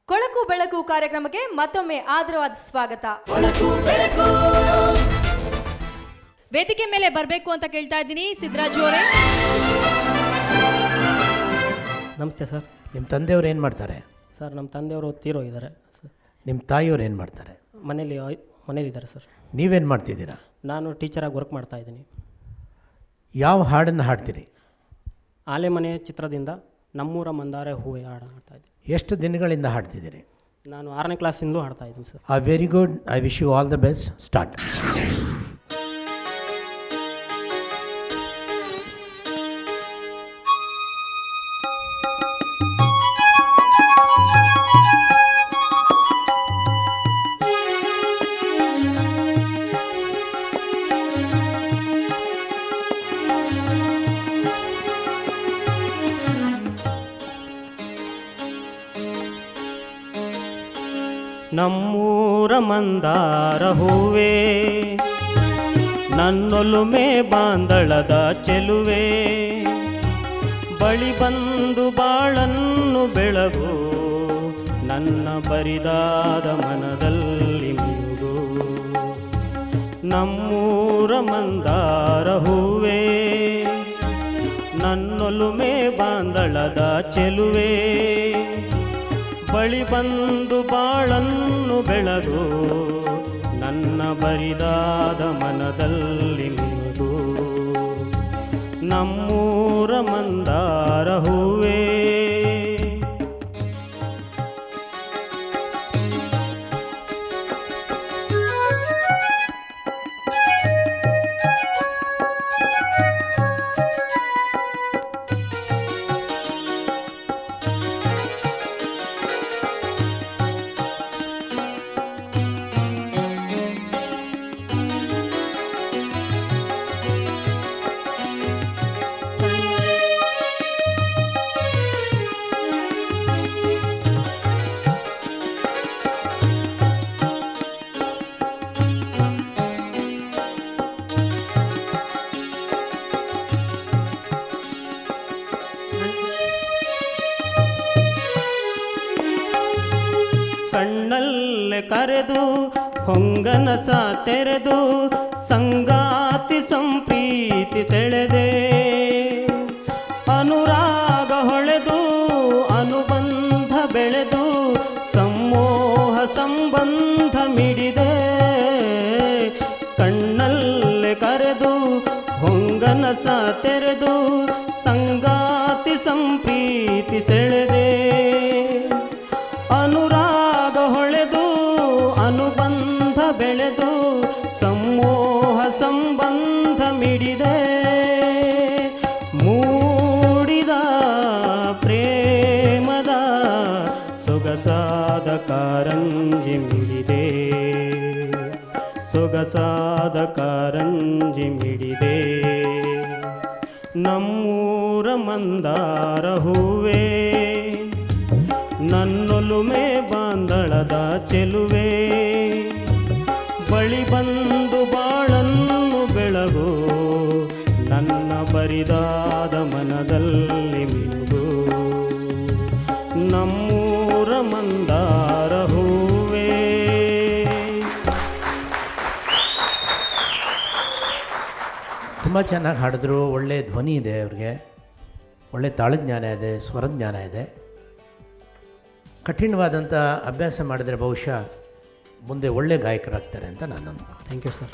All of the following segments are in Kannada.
ಕೊಳಕು ಬೆಳಕು ಕಾರ್ಯಕ್ರಮಕ್ಕೆ ಮತ್ತೊಮ್ಮೆ ಆದರವಾದ ಸ್ವಾಗತ. ವೇದಿಕೆ ಮೇಲೆ ಬರಬೇಕು ಅಂತ ಕೇಳ್ತಾ ಇದ್ದೀನಿ. ಸಿದ್ದರಾಜು ಅವರೇ. ನಮಸ್ತೆ ಸರ್. ನಿಮ್ಮ ತಂದೆಯವರು ಏನು ಮಾಡ್ತಾರೆ? ಸರ್ ನಮ್ಮ ತಂದೆಯವರು ತೀರೋಗಿದ್ದಾರೆ. ನಿಮ್ಮ ತಾಯಿಯವರು ಏನು ಮಾಡ್ತಾರೆ? ಮನೇಲಿದ್ದಾರೆ ಸರ್. ನೀವೇನು ಮಾಡ್ತಿದ್ದೀರಾ? ನಾನು ಟೀಚರಾಗಿ ವರ್ಕ್ ಮಾಡ್ತಾ ಇದ್ದೀನಿ. ಯಾವ ಹಾಡನ್ನು ಹಾಡ್ತೀರಿ? ಆಲೆಮನೆ ಚಿತ್ರದಿಂದ ನಮ್ಮೂರ ಮಂದಾರೆ ಹೂವೆ ಹಾಡು ಹಾಡ್ತಾ ಇದ್ದೀನಿ. ಎಷ್ಟು ದಿನಗಳಿಂದ ಹಾಡ್ತಿದ್ದೀರಿ? ನಾನು 6ನೇ ಕ್ಲಾಸಿಂದ ಹಾಡ್ತಾ ಇದ್ದೀನಿ sir. Very good. I wish you all the best. Start. ನಮ್ಮೂರ ಮಂದಾರ ಹೂವೆ, ನನ್ನೊಲುಮೆ ಬಾಂದಳದ ಚೆಲುವೆ, ಬಳಿ ಬಂದು ಬಾಳನ್ನು ಬೆಳಗು, ನನ್ನ ಬರಿದಾದ ಮನದಲ್ಲಿ ಮಿನುಗು. ನಮ್ಮೂರ ಮಂದಾರ ಹೂವೆ, ನನ್ನೊಲುಮೆ ಬಾಂದಳದ ಚೆಲುವೆ, ಬಳಿ ಬಂದು ಬಾಳನ್ನು ಬೆಳಗು, ನನ್ನ ಬರಿದಾದ ಮನದಲ್ಲಿ ಮಿನುಗು. ನಮ್ಮೂರ ಮಂದಾರ ಹೂವೇ. ಕಣ್ಣಲ್ಲೇ ಕರೆದು ಹೊಂಗನಸ ತೆರೆದು ಸಂಗಾತಿ ಸಂಪ್ರೀತಿ ಸೆಳೆದೆ, ಅನುರಾಗ ಹೊಳೆದು ಅನುಬಂಧ ಬೆಳೆದು ಸಮೋಹ ಸಂಬಂಧ ಮಿಡಿದೆ. ಕಣ್ಣಲ್ಲೇ ಕರೆದು ಹೊಂಗನಸ ತೆರೆದು ಸಂಗಾತಿ ಸಂಪ್ರೀತಿ ಸೆಳೆದೆ, ಅನುರಾಗ ಹೊಳೆದು ಅನುಬಂಧ ಬೆಳೆದು ಸಮೋಹ ಸಂಬಂಧ ಮಿಡಿದೆ. ಮೂಡಿದ ಪ್ರೇಮದ ಸೊಗಸಾದ ಕಾರಂಜಿ ಮಿಡಿದೆ, ಸೊಗಸಾದ ಕಾರಂಜಿ ಮಿಡಿದೆ. ನಮ್ಮೂರ ಮಂದಾರ ಹೂವೇ, ನನ್ನೊಲುಮೆ ಬಾಂದಳದ ಚೆಲುವೆ, ಬಳಿ ಬಂದು ಬಾಳನ್ನು ಬೆಳಗು, ನನ್ನ ಬರಿದಾದ ಮನದಲ್ಲಿ ಮಿನುಗು. ನಮ್ಮೂರ ಮಂದಾರ ಹೂವೇ. ತುಂಬ ಚೆನ್ನಾಗಿ ಹಾಡಿದ್ರು. ಒಳ್ಳೆ ಧ್ವನಿ ಇದೆ ಅವ್ರಿಗೆ, ಒಳ್ಳೆ ತಾಳಜ್ಞಾನ ಇದೆ, ಸ್ವರಜ್ಞಾನ ಇದೆ. ಕಠಿಣವಾದಂಥ ಅಭ್ಯಾಸ ಮಾಡಿದರೆ ಬಹುಶಃ ಮುಂದೆ ಒಳ್ಳೆ ಗಾಯಕರಾಗ್ತಾರೆ ಅಂತ ನಾನು ಅಂದ್ಕೊಂಡು. Thank you sir.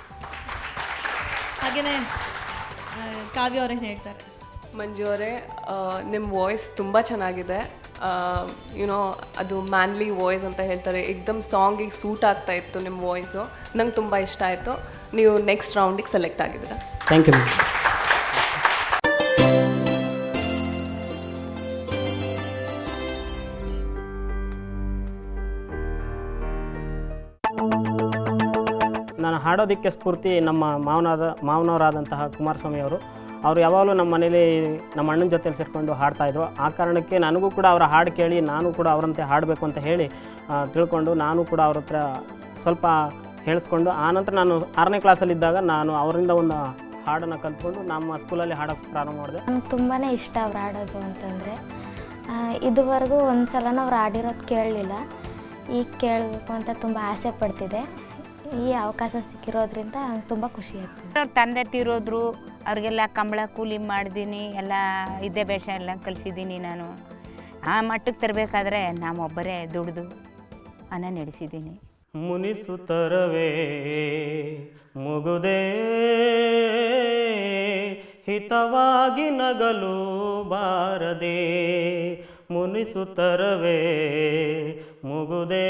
ಹಾಗೆಯೇ ಕಾವ್ಯ ಅವರೇ ಹೇಳ್ತಾರೆ. ಮಂಜು ಅವರೇ, ನಿಮ್ಮ ವಾಯ್ಸ್ ತುಂಬ ಚೆನ್ನಾಗಿದೆ. ಯುನೋ ಅದು ಮ್ಯಾನ್ಲಿ ವಾಯ್ಸ್ ಅಂತ ಹೇಳ್ತಾರೆ, ಏಕ್ದಮ್ ಸಾಂಗಿಗೆ ಸೂಟ್ ಆಗ್ತಾ ಇತ್ತು ನಿಮ್ಮ ವಾಯ್ಸು. ನಂಗೆ ತುಂಬ ಇಷ್ಟ ಆಯಿತು. ನೀವು ನೆಕ್ಸ್ಟ್ ರೌಂಡಿಗೆ ಸೆಲೆಕ್ಟ್ ಆಗಿದ್ದೀರಾ. Thank you ma'am. ನಾನು ಹಾಡೋದಕ್ಕೆ ಸ್ಫೂರ್ತಿ ನಮ್ಮ ಮಾವನವರಾದಂತಹ ಕುಮಾರಸ್ವಾಮಿ ಅವರು ಯಾವಾಗಲೂ ನಮ್ಮ ಮನೇಲಿ ನಮ್ಮ ಅಣ್ಣನ ಜೊತೆಲಿ ಸೇರಿಕೊಂಡು ಹಾಡ್ತಾಯಿದ್ರು. ಆ ಕಾರಣಕ್ಕೆ ನನಗೂ ಕೂಡ ಅವರ ಹಾಡು ಕೇಳಿ ನಾನು ಕೂಡ ಅವರಂತೆ ಹಾಡಬೇಕು ಅಂತ ಹೇಳಿ ತಿಳ್ಕೊಂಡು ನಾನು ಕೂಡ ಅವ್ರ ಹತ್ರ ಸ್ವಲ್ಪ ಹೇಳಿಸ್ಕೊಂಡು, ಆನಂತರ ನಾನು 6ನೇ ಕ್ಲಾಸಲ್ಲಿದ್ದಾಗ ನಾನು ಅವರಿಂದ ಒಂದು ಹಾಡನ್ನು ಕಲ್ತ್ಕೊಂಡು ನಮ್ಮ ಸ್ಕೂಲಲ್ಲಿ ಹಾಡೋಕ್ಕೆ ಪ್ರಾರಂಭ ಮಾಡಿದೆ. ನನಗೆ ತುಂಬಾ ಇಷ್ಟ ಅವ್ರು ಹಾಡೋದು ಅಂತಂದರೆ. ಇದುವರೆಗೂ ಒಂದು ಸಲನೂ ಅವ್ರು ಹಾಡಿರೋದು ಕೇಳಲಿಲ್ಲ. ಈಗ ಕೇಳಬೇಕು ಅಂತ ತುಂಬ ಆಸೆ ಪಡ್ತಿದ್ದೆ. ಈ ಅವಕಾಶ ಸಿಕ್ಕಿರೋದ್ರಿಂದ ನಂಗೆ ತುಂಬ ಖುಷಿ ಆಯ್ತು. ಅವ್ರ ತಂದೆ ತೀರೋದ್ರು, ಅವ್ರಿಗೆಲ್ಲ ಕಂಬಳ ಕೂಲಿ ಮಾಡಿದ್ದೀನಿ, ಎಲ್ಲ ವಿದ್ಯಾಭ್ಯಾಸ ಎಲ್ಲ ಕಲಿಸಿದ್ದೀನಿ. ನಾನು ಆ ಮಟ್ಟಕ್ಕೆ ತರಬೇಕಾದ್ರೆ ನಾವೊಬ್ಬರೇ ದುಡಿದು ಅನ್ನ ನಡೆಸಿದ್ದೀನಿ. ಮುನಿಸುತ್ತರವೇ ಮುಗುದೇ ಹಿತವಾಗಿ ನಗಲು ಬಾರದೆ, ಮುನಿಸುತ್ತರವೇ ಮುಗುದೇ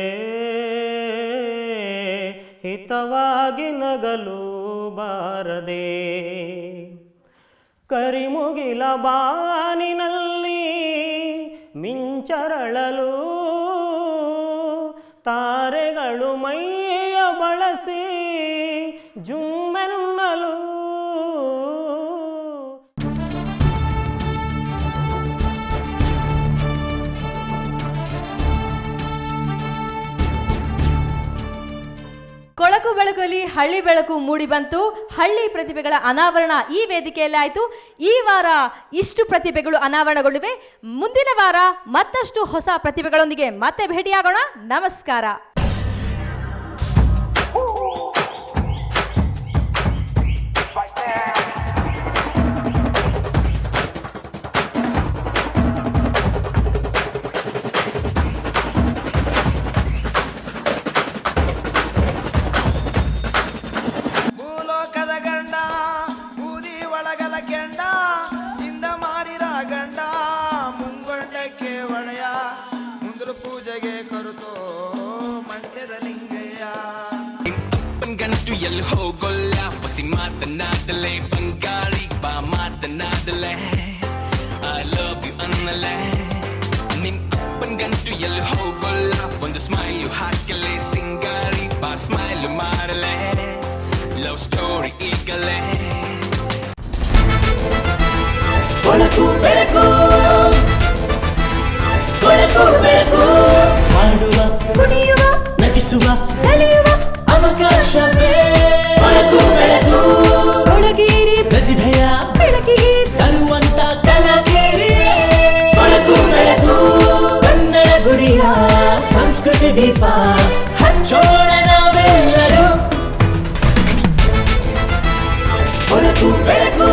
ಹಿತವಾಗಿ ನಗಲು ಬಾರದೆ. ಕರಿಮುಗಿಲ ಬಾನಿನಲ್ಲಿ ಮಿಂಚರಳಲು ತಾರೆಗಳು ಮೈಯ ಬಳಸಿ ಜುಮ್ಮೆನ್ನಲು. ಕೊಳಕು ಬೆಳಕಲ್ಲಿ ಹಳ್ಳಿ ಬೆಳಕು ಮೂಡಿ ಬಂತು. ಹಳ್ಳಿ ಪ್ರತಿಭೆಗಳ ಅನಾವರಣ ಈ ವೇದಿಕೆಯಲ್ಲಿ ಆಯಿತು. ಈ ವಾರ ಇಷ್ಟು ಪ್ರತಿಭೆಗಳು ಅನಾವರಣಗೊಂಡಿವೆ. ಮುಂದಿನ ವಾರ ಮತ್ತಷ್ಟು ಹೊಸ ಪ್ರತಿಭೆಗಳೊಂದಿಗೆ ಮತ್ತೆ ಭೇಟಿಯಾಗೋಣ. ನಮಸ್ಕಾರ. ಎಲ್ಲಿ ಹೋಗೋಲ್ಲ ಬಸಿ ಮಾತನಾಡಲೆ ಬಂಗಾಳಿ ಬಾ ಮಾತನಾಡಲೆ ಐ ಲವ್ ಯು ಅನ್ನಲೆ ನಿಮ್ ಅಪ್ಪನ್ಗಂಟು ಎಲ್ಲಿ ಹೋಗೋಲ್ಲ ಒಂದು ಸ್ಮೈಲ್ ಹಾಕಲೆ ಸಿಂಗಾರಿ ಬಾ ಸ್ಮೈಲ್ ಮಾಡಲೆ ಲವ್ ಸ್ಟೋರಿ ಈಗಲೇ ಕೊಳಕು ಬೆಳಕು ಕೊಳಕು ಬೆಳಕು ಹಾಡುವ ಕುಣಿಯುವ ನಟಿಸುವ ಕಲಿಯುವ ಅವಕಾಶವೇ ಕೊಳಕು ಬೆಳಕು ಕೊಳಗೇರಿ ಪ್ರತಿಭೆಯ ಬೆಳಕಿಗೆ ತರುವಂತ ಕಲಗೇರಿ ಕೊಳಕು ಬೆಳಕು ಕನ್ನಡ ಗುಡಿಯ ಸಂಸ್ಕೃತಿ ದೀಪ ಹಚ್ಚೋಣ ನಾವೆಲ್ಲರೂ ಕೊಳಕು ಬೆಳಕು